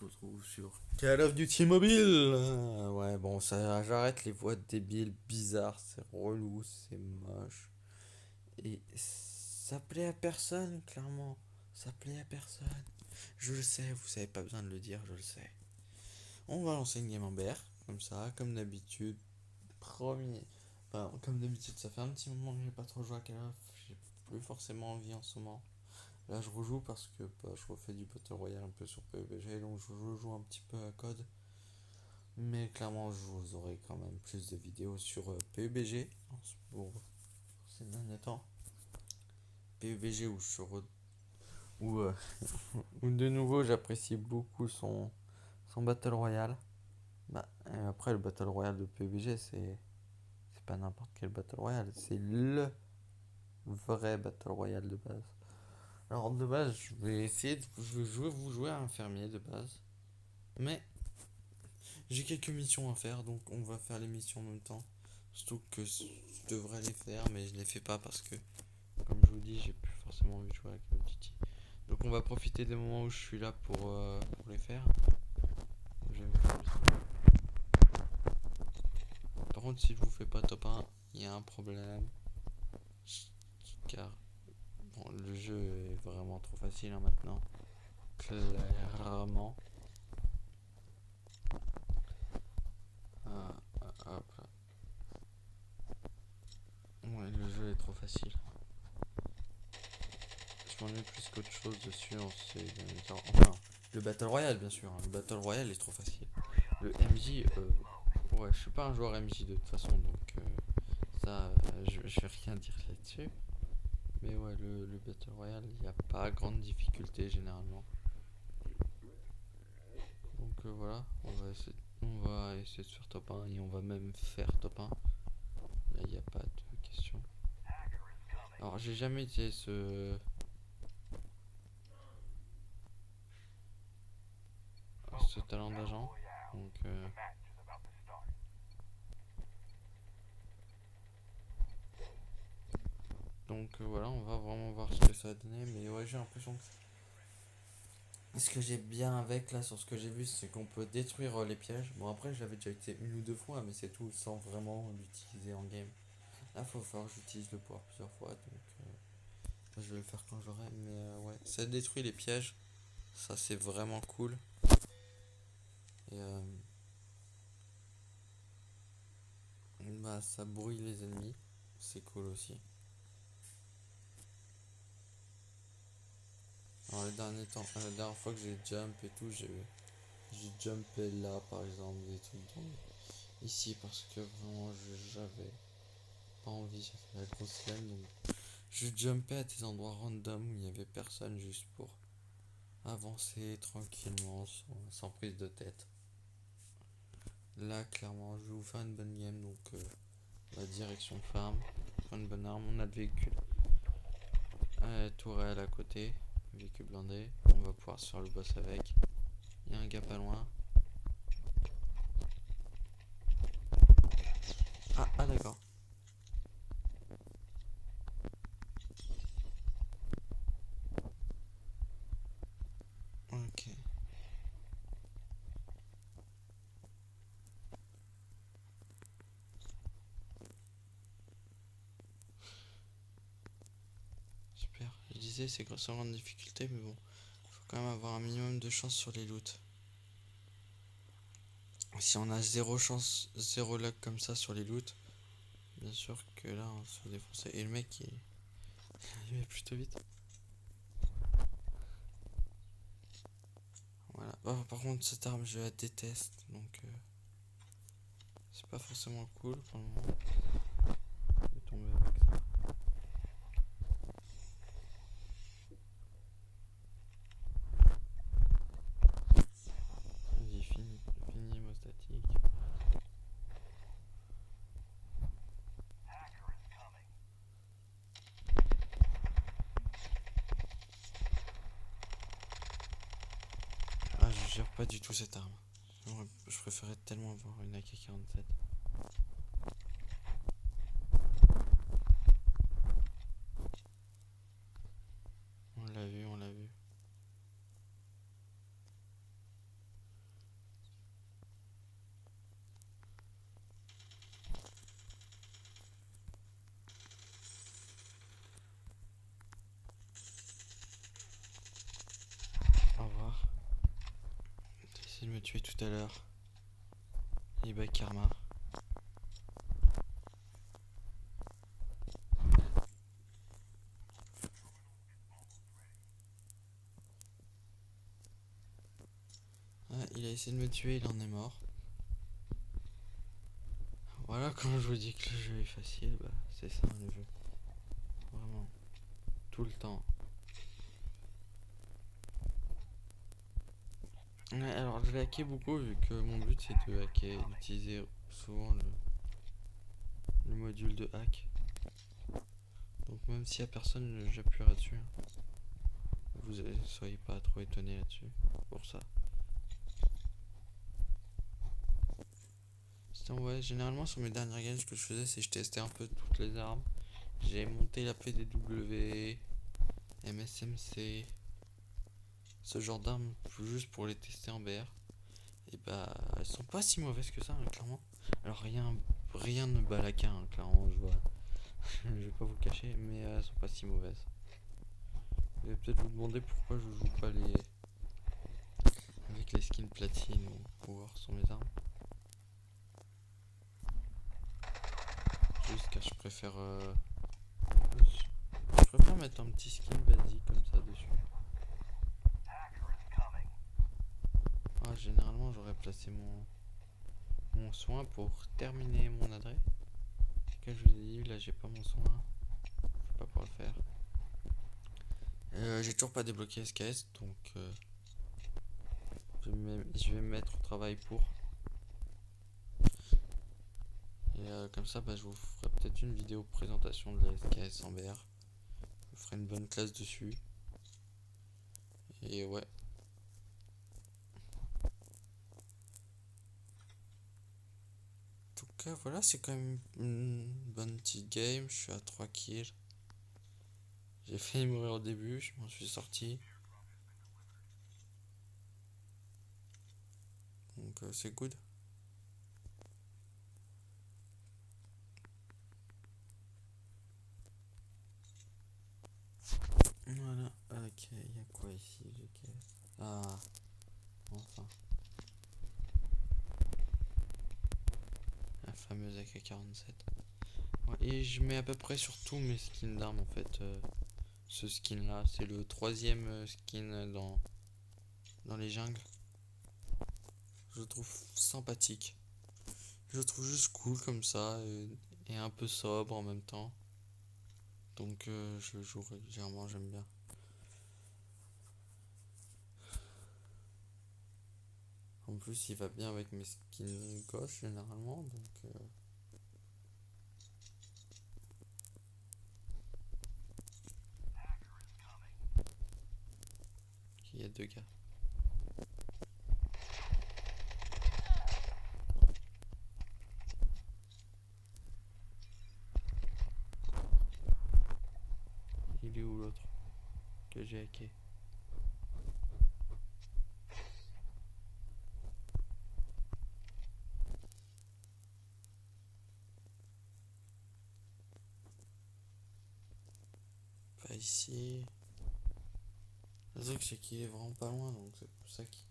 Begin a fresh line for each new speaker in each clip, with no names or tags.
retrouve sur Call of Duty Mobile. Ouais, bon, ça, j'arrête les voix débiles, bizarres, c'est relou, c'est moche. Et ça plaît à personne, clairement. Ça plaît à personne. Je le sais, vous savez pas besoin de le dire, je le sais. On va lancer une game en BR, comme ça, comme d'habitude. Premier. Enfin, comme d'habitude, ça fait un petit moment que j'ai pas trop joué à Call of. J'ai plus forcément envie en ce moment. Là, je rejoue parce que je refais du Battle Royale un peu sur PUBG, donc je rejoue un petit peu à code. Mais clairement, je vous aurai quand même plus de vidéos sur PUBG pour ces derniers temps. PUBG où où, euh, où de nouveau j'apprécie beaucoup son Battle Royale. Et après, le Battle Royale de PUBG, c'est pas n'importe quel Battle Royale, c'est le vrai Battle Royale de base. Alors de base, je vais vous jouer à un fermier de base. Mais j'ai quelques missions à faire, donc on va faire les missions en même temps. Surtout que je devrais les faire, mais je les fais pas parce que, comme je vous dis, j'ai plus forcément envie de jouer avec Call of Duty. Donc on va profiter des moments où je suis là pour les faire. Je vais faire Par contre, si je vous fais pas top 1, il y a un problème. Car bon, le jeu est vraiment trop facile hein, maintenant. Clairement. Hop là. Ouais, le jeu est trop facile. Je m'ennuie plus qu'autre chose dessus en ces derniers temps. Enfin, le Battle Royale, bien sûr. Hein. Le Battle Royale est trop facile. Le MJ, ouais, je suis pas un joueur MJ de toute façon, donc ça, je vais rien dire là-dessus. Mais ouais, le Battle Royale, il n'y a pas grande difficulté généralement. Donc voilà, on va essayer de faire top 1 et on va même faire top 1. Là, il n'y a pas de question. Alors, j'ai jamais utilisé ce talent d'agent. Donc voilà, on va vraiment voir ce que ça a donné. Mais ouais, j'ai l'impression que ce que j'ai bien avec là sur ce que j'ai vu, c'est qu'on peut détruire les pièges. Bon, après, j'avais déjà été une ou deux fois, mais c'est tout sans vraiment l'utiliser en game. Là, faut falloir que j'utilise le pouvoir plusieurs fois. Donc je vais le faire quand j'aurai. Mais ouais, ça détruit les pièges. Ça, c'est vraiment cool. Et bah, ça brouille les ennemis. C'est cool aussi. Alors, les derniers temps, la dernière fois que j'ai jump et tout, j'ai jumpé là par exemple, des trucs ici parce que vraiment j'avais pas envie, j'ai fait la grosse flemme. Donc je jumpais à des endroits random où il n'y avait personne juste pour avancer tranquillement sans prise de tête. Là, clairement, je vais vous faire une bonne game donc la direction farm, prendre une bonne arme, on a le véhicule. Tourelle à côté, véhicule blindé, on va pouvoir se faire le boss avec. Il y a un gars pas loin. Ah d'accord. Ok. Super. Je disais, c'est grosse grande difficulté, mais bon, faut quand même avoir un minimum de chance sur les loots. Si on a zéro chance, zéro luck comme ça sur les loots, bien sûr que là on se fait défoncer. Et le mec il va plutôt vite. Voilà. Oh, par contre, cette arme je la déteste donc c'est pas forcément cool pour le moment de tomber avec ça. Vas-y, fini hémostatique. Ah, je gère pas du tout cette arme. Je préférais tellement avoir une AK-47. On l'a vu, on l'a vu. essayé de me tuer tout à l'heure. Et bah karma. Ah, il a essayé de me tuer, il en est mort. Voilà, quand je vous dis que le jeu est facile, bah c'est ça le jeu. Vraiment. Tout le temps. Ouais, alors je l'ai hacké beaucoup vu que mon but c'est de hacker, d'utiliser souvent le module de hack. Donc même s'il y a personne, j'appuierai dessus. Vous soyez pas trop étonnés là-dessus. Pour ça. Sinon, ouais, généralement sur mes dernières games, ce que je faisais, c'est que je testais un peu toutes les armes. J'ai monté la PDW, MSMC, ce genre d'armes juste pour les tester en BR. Et bah, elles sont pas si mauvaises que ça, hein, clairement. Alors rien ne bat la carte, hein, clairement, je vois. Je vais pas vous le cacher, mais elles sont pas si mauvaises. Vous allez peut-être vous demander pourquoi je joue pas les avec les skins platine ou or sur mes armes. Juste car je préfère mettre un petit skin basique comme ça dessus. Ah, généralement j'aurais placé mon soin pour terminer mon adresse. Comme je vous ai dit, là j'ai pas mon soin. Je vais pas pouvoir le faire. J'ai toujours pas débloqué SKS, donc je vais me mettre au travail pour. Et comme ça, bah, je vous ferai peut-être une vidéo présentation de la SKS en BR. Je vous ferai une bonne classe dessus. Et ouais. En tout cas, voilà, c'est quand même une bonne petite game. Je suis à 3 kills. J'ai failli mourir au début, je m'en suis sorti. Donc c'est good. Voilà, ok, il y a quoi ici? Ah, enfin, la fameuse AK-47. Ouais, et je mets à peu près sur tous mes skins d'armes en fait. Ce skin là, c'est le troisième skin dans les jungles. Je le trouve sympathique. Je le trouve juste cool comme ça et un peu sobre en même temps. Donc je le joue régulièrement, j'aime bien. En plus, il va bien avec mes skins gauche généralement, donc il y a deux gars. Il est où l'autre que j'ai hacké? Pas ici. Le truc c'est qu'il est vraiment pas loin, donc c'est pour ça qui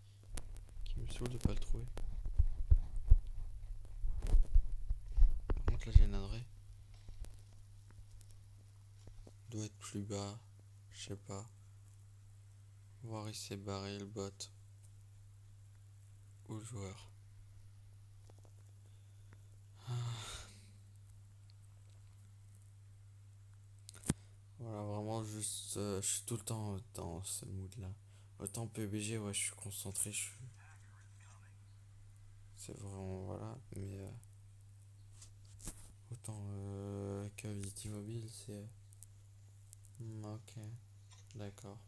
me saoule de pas le trouver. Par contre là j'ai une adresse. Doit être plus bas, je sais pas. Voir il s'est barré le bot. Ou le joueur. Voilà, vraiment juste, je suis tout le temps dans ce mood là. Autant PUBG, ouais, je suis concentré, c'est vraiment, voilà, mais autant Call of Duty Mobile, c'est... Ok, d'accord.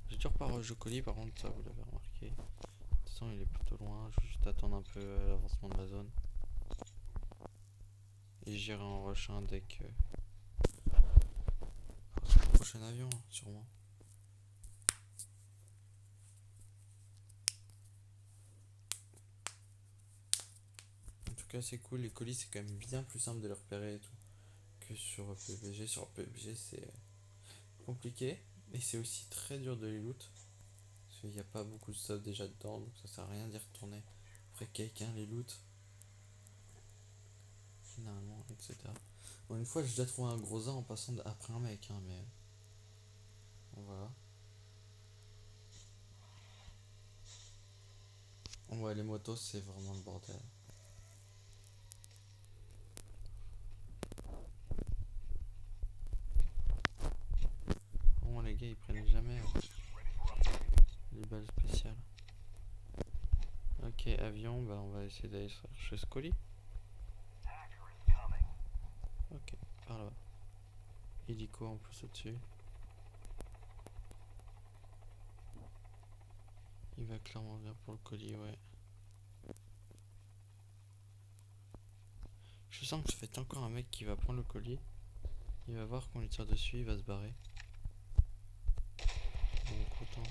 J'ai toujours pas rejoué colis, par contre, ça vous l'avez remarqué. De toute façon, il est plutôt loin, je vais juste attendre un peu l'avancement de la zone. Et j'irai en rush un dès que... C'est le prochain avion, hein, sûrement. En tout cas, c'est cool, les colis, c'est quand même bien plus simple de les repérer et tout que sur PUBG. Sur PUBG, c'est compliqué, et c'est aussi très dur de les loot. qu'il n'y a pas beaucoup de stuff déjà dedans, donc ça sert à rien d'y retourner. Après quelqu'un les loot, finalement, etc. Bon, une fois j'ai déjà trouvé un gros A en passant après un mec, hein, mais bon, voilà. Ouais, les motos c'est vraiment le bordel. Bon, les gars ils prennent jamais les balles spéciales. Ok, avion, bah on va essayer d'aller chercher ce colis. Ok, par là. Hélico en plus au-dessus. Il va clairement venir pour le colis, ouais. Je sens que ça fait encore un mec qui va prendre le colis. Il va voir qu'on lui tire dessus, il va se barrer. Donc autant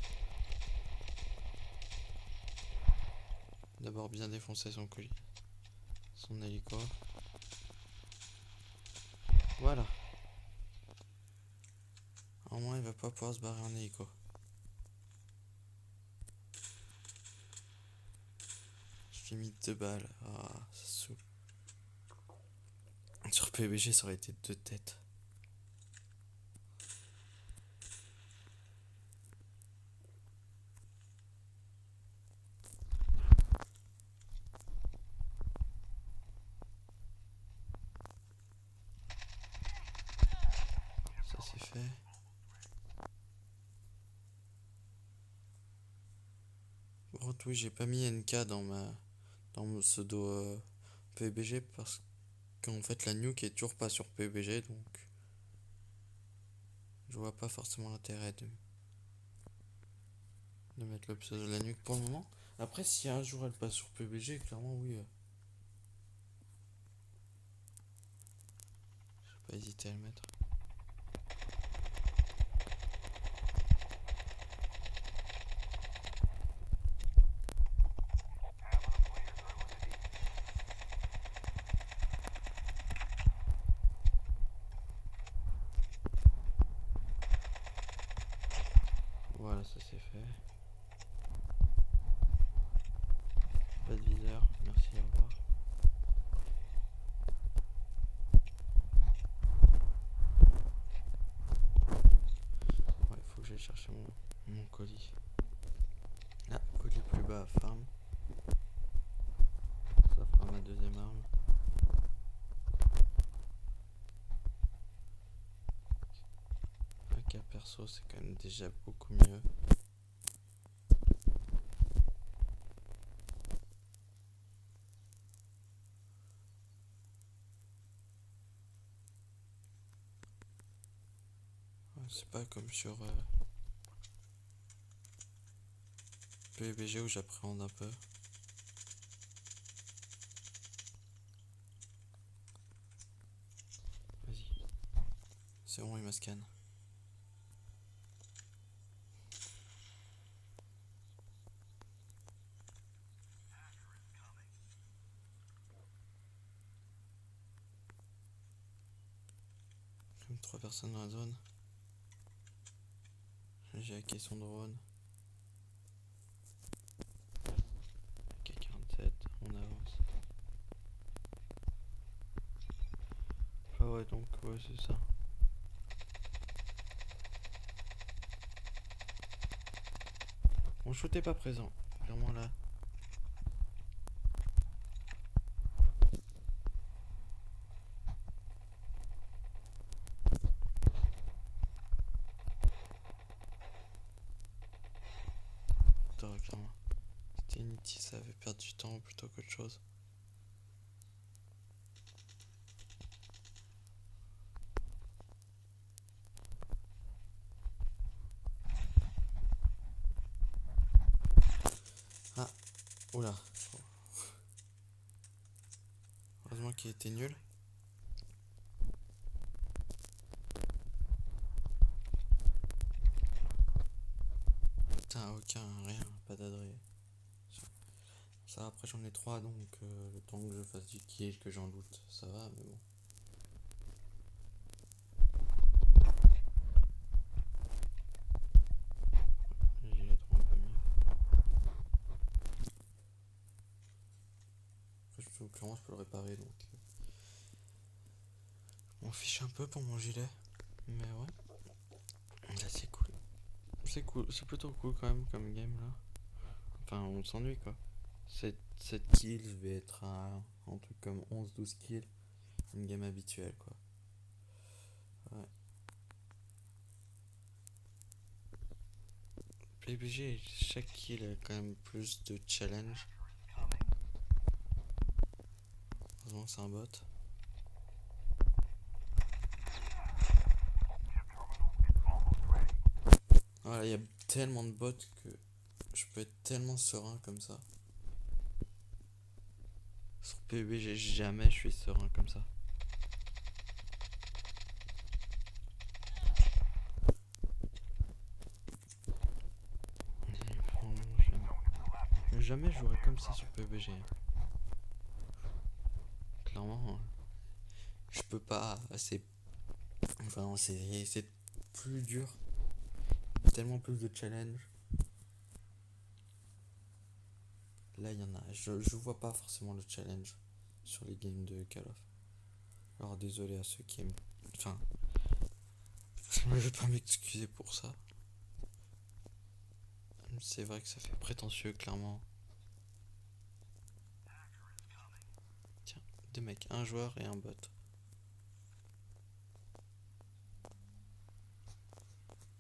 d'abord bien défoncer son colis. Son hélico. Voilà. Au moins il va pas pouvoir se barrer en hélico. Je lui ai mis 2 balles. Ah, ça saoule. Sur PUBG ça aurait été 2 têtes. Ça c'est fait. Bon, oui, j'ai pas mis NK dans mon pseudo PUBG parce qu'en fait la nuke est toujours pas sur PUBG, donc je vois pas forcément l'intérêt de mettre le pseudo de la nuque pour le moment. Après, si un jour elle passe sur PUBG, clairement oui. Je vais pas hésiter à le mettre. Voilà, ça c'est fait. Pas de viseur, merci, au revoir. Ouais, faut que j'aille chercher mon colis. Ah, colis plus bas à farm. Ça fera ma deuxième arme. AK perso, c'est quand même déjà beaucoup mieux. Ouais, c'est pas comme sur PUBG où j'appréhende un peu. Vas-y. C'est bon, il m'a scan. Comme 3 personnes dans la zone. J'ai hacké son drone. AK-47, on avance. Ah ouais, donc ouais, c'est ça. Mon shoot est pas présent. Clairement là. Clairement. C'était inutile, ça avait perdu du temps plutôt qu'autre chose. Ah, oula. Heureusement qu'il était nul. Putain, aucun, rien, pas d'adresse. Ça, après j'en ai 3, donc le temps que je fasse du kill, que j'en loot, ça va, mais bon. J'ai les 3 un peu mieux. clairement je peux le réparer donc je m'en fiche un peu pour mon gilet. Mais ouais, là c'est cool. C'est cool, c'est plutôt cool quand même comme game là. Enfin on s'ennuie quoi. 7 kills, je vais être à un truc comme 11-12 kills. Une game habituelle quoi. Ouais. PUBG, chaque kill a quand même plus de challenge. Heureusement c'est un bot. Voilà, il y a tellement de bots que je peux être tellement serein comme ça. Sur PUBG, jamais je suis serein comme ça. Jamais je jouerais comme ça sur PUBG. Clairement, je peux pas. Enfin, c'est plus dur. Tellement plus de challenge. Là, il y en a. Je vois pas forcément le challenge sur les games de Call of. Alors, désolé à ceux qui aiment. Enfin, je vais pas m'excuser pour ça. C'est vrai que ça fait prétentieux, clairement. Tiens, deux mecs, un joueur et un bot.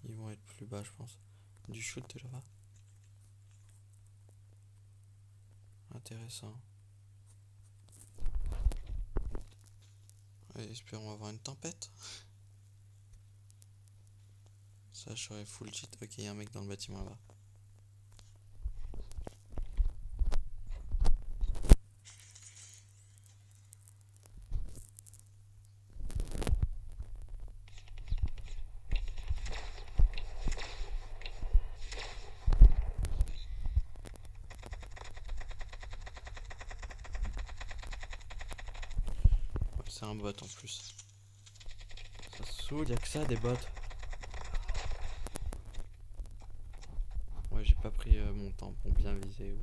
Ils vont être plus bas, je pense. Du shoot de là-bas. Intéressant. Allez, espérons avoir une tempête. Ça, je serais full cheat. Ok, il y a un mec dans le bâtiment là-bas. Ouais, c'est un bot en plus. Ça saoule, y'a que ça des bots. Ouais, j'ai pas pris mon temps pour bien viser.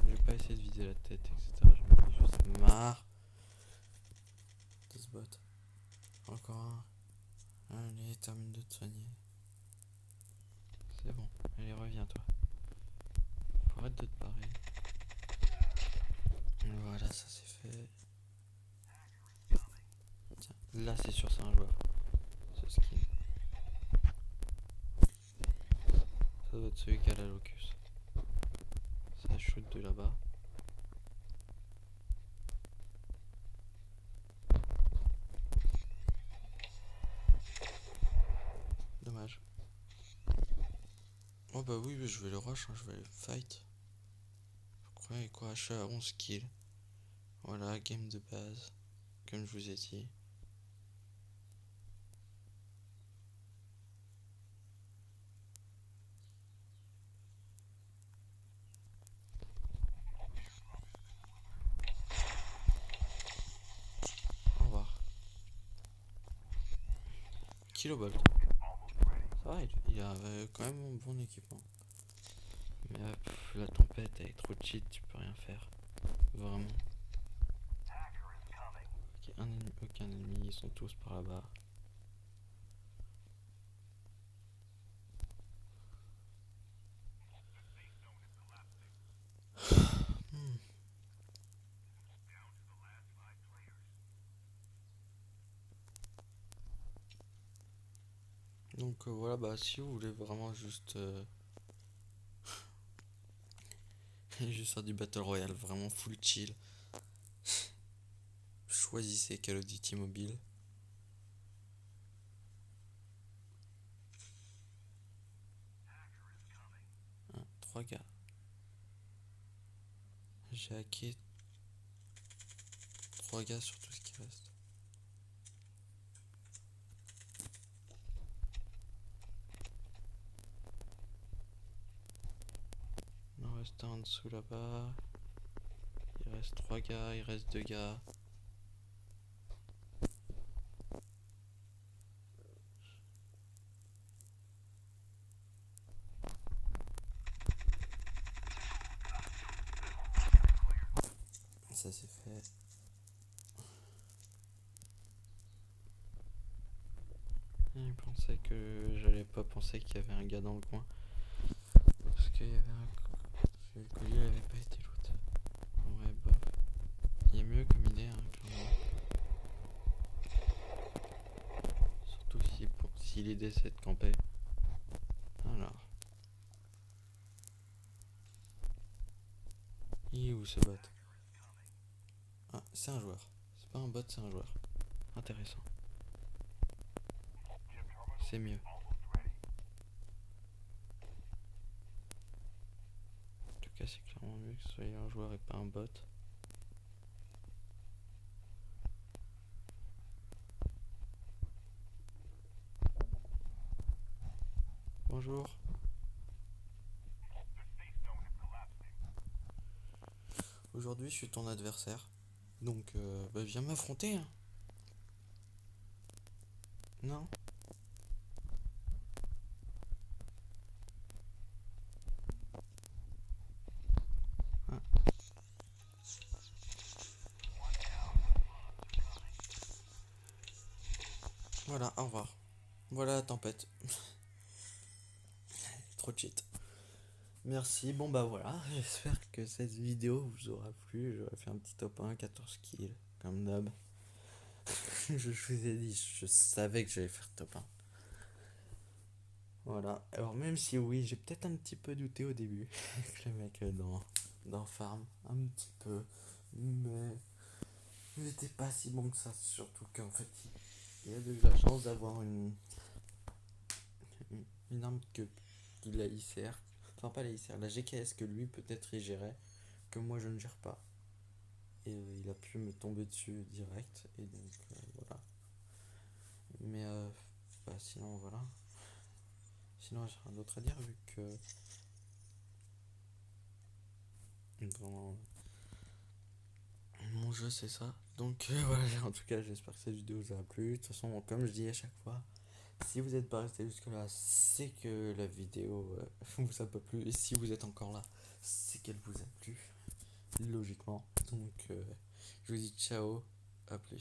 J'ai pas essayé de viser la tête, etc. Je me suis juste marre de ce bot. Encore un. Allez, termine de te soigner. C'est bon. Allez, reviens toi. Faut arrêter de te parer. Voilà, ça c'est fait. Tiens, là c'est sûr, c'est un joueur. Ce skin. Ça doit être celui qui a la locus. Ça shoot de là-bas. Dommage. Oh bah oui, je vais le rush, hein, je vais le fight. Je crois quoi, je suis à 11 kills. Voilà, game de base. Comme je vous ai dit. Au revoir. Kilobolt. Ça va, il a quand même un bon équipement. Mais la tempête, elle est trop cheat, tu peux rien faire. Vraiment. Ok, un ennemi, aucun ennemi, ils sont tous par là-bas. Hmm. Donc voilà, bah si vous voulez vraiment juste juste faire du Battle Royale vraiment full chill, choisissez Call of Duty Mobile. Hein, 3 gars. J'ai hacké 3 gars sur tout ce qui reste. Il en reste un en dessous là-bas. Il reste 3 gars, il reste 2 gars. ça c'est fait. Il pensait que j'allais pas penser qu'il y avait un gars dans le coin. Parce qu'il y avait un. Le collier avait pas été loot. Ouais, bof. Il est mieux comme idée, hein, clairement. Surtout si l'idée c'est de camper. Alors. Il est où ce bot? Ah, c'est un joueur. C'est pas un bot, c'est un joueur. Intéressant. C'est mieux. En tout cas, c'est clairement mieux que ce soit un joueur et pas un bot. Bonjour. Aujourd'hui, je suis ton adversaire. Donc, bah, viens m'affronter, hein. Non? Ah, voilà, au revoir. Voilà la tempête. Trop cheat. Merci, bon bah voilà, j'espère que cette vidéo vous aura plu. J'aurais fait un petit top 1, 14 kills, comme d'hab. Je vous ai dit, je savais que j'allais faire top 1. Voilà, alors même si oui, j'ai peut-être un petit peu douté au début, avec le mec dans Farm, un petit peu, mais il n'était pas si bon que ça, surtout qu'en fait, il a eu la chance d'avoir une arme qu'il a ICR, enfin pas la ICR, la GKS que lui peut-être il gérait, que moi je ne gère pas. Et il a pu me tomber dessus direct, et donc voilà. Mais bah, sinon voilà. Sinon j'ai rien d'autre à dire vu que dans mon jeu c'est ça. Donc voilà, en tout cas j'espère que cette vidéo vous a plu. De toute façon, comme je dis à chaque fois, si vous n'êtes pas resté jusque là, c'est que la vidéo vous a pas plu. Et si vous êtes encore là, c'est qu'elle vous a plu, logiquement. Donc je vous dis ciao, à plus.